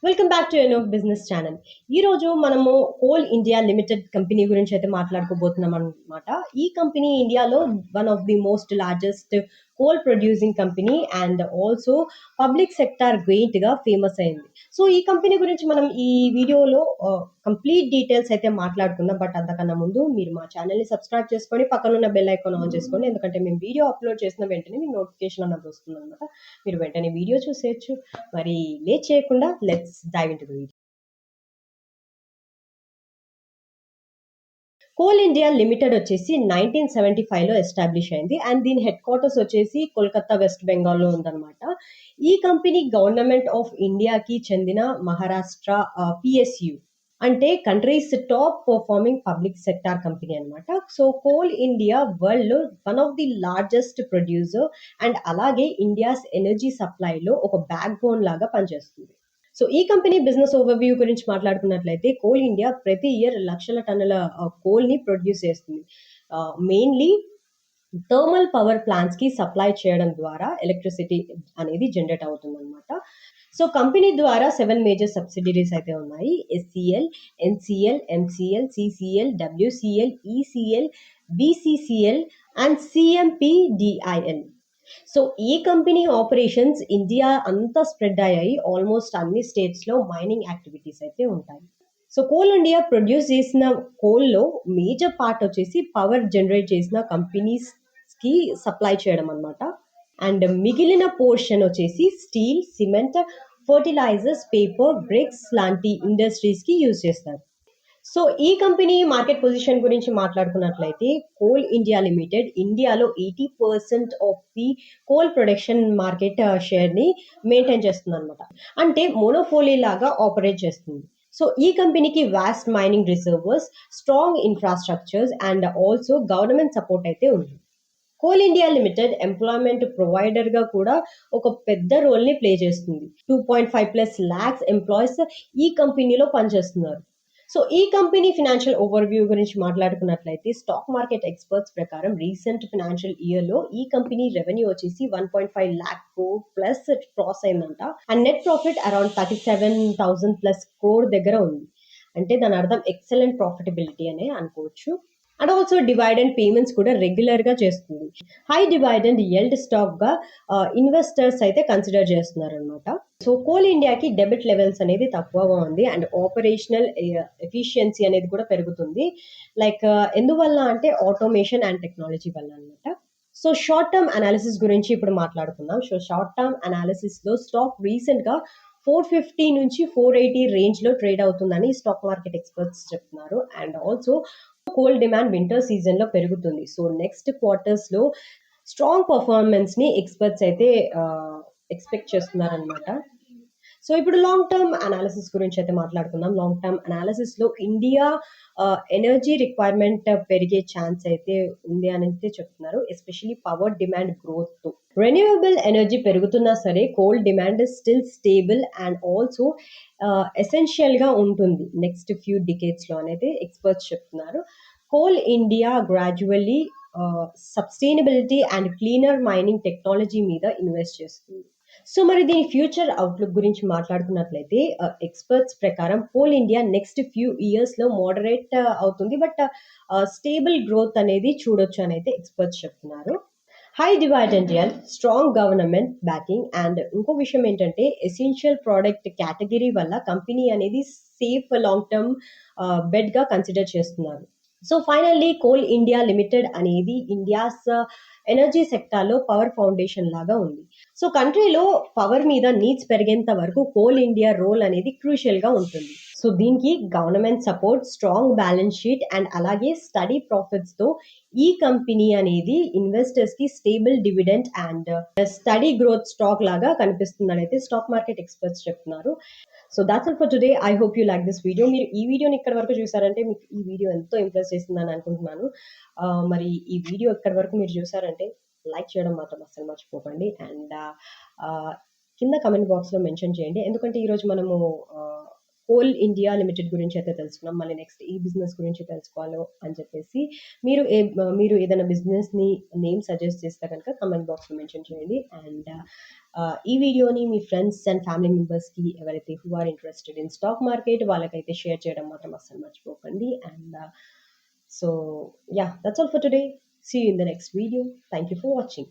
Welcome back to ఎనో business channel. ఈ రోజు మనము కోల్ ఇండియా లిమిటెడ్ కంపెనీ గురించి అయితే మాట్లాడుకోబోతున్నాం అనమాట. ఈ కంపెనీ ఇండియాలో one of the most largest coal producing company and also public sector giant గా ఫేమస్ అయింది. సో ఈ కంపెనీ గురించి మనం ఈ వీడియోలో కంప్లీట్ డీటెయిల్స్ అయితే మాట్లాడుకుందాం. బట్ అంతకన్నా ముందు మీరు మా ఛానల్ ని సబ్స్క్రైబ్ చేసుకొని పక్కన ఉన్న బెల్ ఐకాన్ ఆన్ చేసుకోండి. ఎందుకంటే మేము వీడియో అప్లోడ్ చేసిన వెంటనే మీకు నోటిఫికేషన్ అన్నది వస్తుంది అనమాట. మీరు వెంటనే వీడియో చూసేయచ్చు. మరి లేట్ చేయకుండా let's dive into the video. Coal India Limited వచ్చేసి 1975లో ఎస్టాబ్లిష్ అయింది అండ్ దీని హెడ్ క్వార్టర్స్ వచ్చేసి కోల్కతా వెస్ట్ బెంగాల్లో ఉందన్నమాట. ఈ కంపెనీ గవర్నమెంట్ ఆఫ్ ఇండియాకి చెందిన మహారాష్ట్ర పిఎస్యు అంటే countries top performing public sector company అనమాట. సో కోల్ ఇండియా వరల్డ్ లో one of the largest producer and అలాగే ఇండియాస్ ఎనర్జీ సప్లైలో ఒక బ్యాక్ బోన్ లాగా పనిచేస్తుంది. సో ఈ కంపెనీ బిజినెస్ ఓవర్వ్యూ గురించి మాట్లాడుకున్నట్లయితే కోల్ ఇండియా ప్రతి ఇయర్ లక్షల టన్నుల కోల్ ని ప్రొడ్యూస్ చేస్తుంది. మెయిన్లీ థర్మల్ పవర్ ప్లాంట్స్ కి సప్లై చేయడం ద్వారా ఎలక్ట్రిసిటీ అనేది జనరేట్ అవుతుంది అనమాట. సో కంపెనీ ద్వారా 7 మేజర్ సబ్సిడరీస్ అయితే ఉన్నాయి. SECL, NCL, MCL, CCL, WCL, ECL, BCCL and CMPDIL. So ఈ కంపెనీ ఆపరేషన్స్ ఇండియా అంతా స్ప్రెడ్ అయ్యాయి. ఆల్మోస్ట్ అన్ని స్టేట్స్ లో మైనింగ్ యాక్టివిటీస్ అయితే ఉంటాయి. సో కోల్ ఇండియా ప్రొడ్యూస్ చేసిన కోల్ లో మేజర్ పార్ట్ వచ్చేసి పవర్ జనరేట్ చేసిన కంపెనీస్ కి సప్లై చేయడం అనమాట. అండ్ మిగిలిన పోర్షన్ వచ్చేసి steel, cement, fertilizers, paper, bricks లాంటి ఇండస్ట్రీస్ కి యూజ్ చేస్తారు. సో ఈ కంపెనీ మార్కెట్ పొజిషన్ గురించి మాట్లాడుకున్నట్లయితే కోల్ ఇండియా లిమిటెడ్ ఇండియాలో 80% of the coal production market share ని మెయింటైన్ చేస్తుంది అనమాట. అంటే మోనోపోలీ లాగా ఆపరేట్ చేస్తుంది. సో ఈ కంపెనీకి vast mining reserves, strong infrastructures and also government support అయితే ఉంది. Coal India Limited employment provider గా కూడా ఒక పెద్ద రోల్ ని ప్లే చేస్తుంది. 2.5+ lakhs ఎంప్లాయీస్ ఈ కంపెనీలో పనిచేస్తున్నారు. సో ఈ కంపెనీ ఫినాన్షియల్ ఓవర్వ్యూ గురించి మాట్లాడుకున్నట్లయితే స్టాక్ మార్కెట్ ఎక్స్పర్ట్స్ ప్రకారం రీసెంట్ ఫినాన్షియల్ ఇయర్ లో ఈ కంపెనీ రెవెన్యూ వచ్చేసి 1.5 lakh crore ప్లస్ క్రాస్ అయిందంట. And net profit around 37,000+ crore దగ్గర ఉంది. అంటే దాని అర్థం ఎక్సలెంట్ ప్రాఫిటబిలిటీ అనే అనుకోవచ్చు. అండ్ ఆల్సో డివైడెండ్ పేమెంట్స్ కూడా రెగ్యులర్ గా చేస్తుంది. హై డివైడెండ్ యెల్డ్ స్టాక్ గా ఇన్వెస్టర్స్ అయితే కన్సిడర్ చేస్తున్నారు అనమాట. సో కోల్ ఇండియాకి డెబిట్ లెవెల్స్ అనేది తక్కువగా ఉంది అండ్ ఆపరేషనల్ ఎఫిషియన్సీ అనేది కూడా పెరుగుతుంది. లైక్ ఎందువల్ల అంటే ఆటోమేషన్ అండ్ టెక్నాలజీ వల్ల అనమాట. సో షార్ట్ టర్మ్ అనాలిసిస్ గురించి ఇప్పుడు మాట్లాడుకుందాం. సో షార్ట్ టర్మ్ అనాలిసిస్ లో స్టాక్ రీసెంట్ గా 450 నుంచి 480 రేంజ్ లో ట్రేడ్ అవుతుందని స్టాక్ మార్కెట్ ఎక్స్పర్ట్స్ చెప్తున్నారు. And also coal demand winter season లో పెరుగుతుంది. సో నెక్స్ట్ క్వార్టర్స్ లో స్ట్రాంగ్ పర్ఫార్మెన్స్ ని ఎక్స్పర్ట్స్ అయితే ఎక్స్పెక్ట్ చేస్తున్నారు అనమాట. సో ఇప్పుడు లాంగ్ టర్మ్ అనాలిసిస్ గురించి అయితే మాట్లాడుకుందాం. లాంగ్ టర్మ్ అనాలిసిస్ లో ఇండియా ఎనర్జీ రిక్వైర్మెంట్ పెరిగే ఛాన్స్ అయితే ఉంది అని అయితే చెప్తున్నారు. ఎస్పెషల్లీ పవర్ డిమాండ్ గ్రోత్ తో రెన్యూవబుల్ ఎనర్జీ పెరుగుతున్నా సరే coal demand still stable and also essential గా ఉంటుంది నెక్స్ట్ ఫ్యూ డికేట్స్ లో అనేది ఎక్స్పర్ట్స్ చెప్తున్నారు. Coal India gradually sustainability and cleaner mining technology మీద ఇన్వెస్ట్ చేస్తుంది. సో మరి దీని ఫ్యూచర్ అవుట్లుక్ గురించి మాట్లాడుకున్నట్లయితే ఎక్స్పర్ట్స్ ప్రకారం coal India next few years లో మోడరేట్ అవుతుంది. బట్ స్టేబుల్ గ్రోత్ అనేది చూడొచ్చు అని అయితే ఎక్స్పర్ట్స్ చెప్తున్నారు. High dividend yield, strong government backing and ఇంకో విషయం ఏంటంటే ఎసెన్షియల్ ప్రోడక్ట్ కేటగిరీ వల్ల కంపెనీ అనేది సేఫ్ లాంగ్ టర్మ్ బెడ్ గా కన్సిడర్ చేస్తున్నారు. So finally Coal India Limited అనేది ఇండియాస్ ఎనర్జీ సెక్టార్ లో పవర్ ఫౌండేషన్ లాగా ఉంది. సో కంట్రీలో పవర్ మీద నీడ్స్ పెరిగేంత వరకు కోల్ ఇండియా రోల్ అనేది క్రూషియల్ గా ఉంటుంది. సో దీనికి government support, strong balance sheet and అలాగే స్టడీ ప్రాఫిట్స్ తో ఈ కంపెనీ అనేది ఇన్వెస్టర్స్ కి stable dividend and study growth stock లాగా కనిపిస్తుందని అయితే స్టాక్ మార్కెట్ ఎక్స్పర్ట్స్ చెప్తున్నారు. So that's all for today. I hope you like this video. మీరు ఈ వీడియోని ఇక్కడ వరకు చూసారంటే మీకు ఈ వీడియో ఎంతో ఇంప్రెస్ చేసిందని అనుకుంటున్నాను. మరి ఈ వీడియో ఇక్కడ వరకు మీరు చూసారంటే లైక్ చేయడం మాత్రం అస్సలు మర్చిపోకండి. అండ్ కింద కమెంట్ బాక్స్ లో మెన్షన్ చేయండి. ఎందుకంటే ఈరోజు మనము కోల్ ఇండియా లిమిటెడ్ గురించి అయితే తెలుసుకున్నాం. మళ్ళీ నెక్స్ట్ ఈ బిజినెస్ గురించి తెలుసుకోవాలి అని చెప్పేసి మీరు ఏదైనా బిజినెస్ ని నేమ్ సజెస్ట్ చేస్తే కనుక కమెంట్ బాక్స్ లో మెన్షన్ చేయండి. అండ్ ఈ వీడియోని మీ ఫ్రెండ్స్ అండ్ ఫ్యామిలీ మెంబర్స్కి ఎవరైతే who are interested in stock market వాళ్ళకైతే షేర్ చేయడం మాత్రం అస్సలు మర్చిపోకండి. And so, yeah, that's all for today. See you in the next video. Thank you for watching.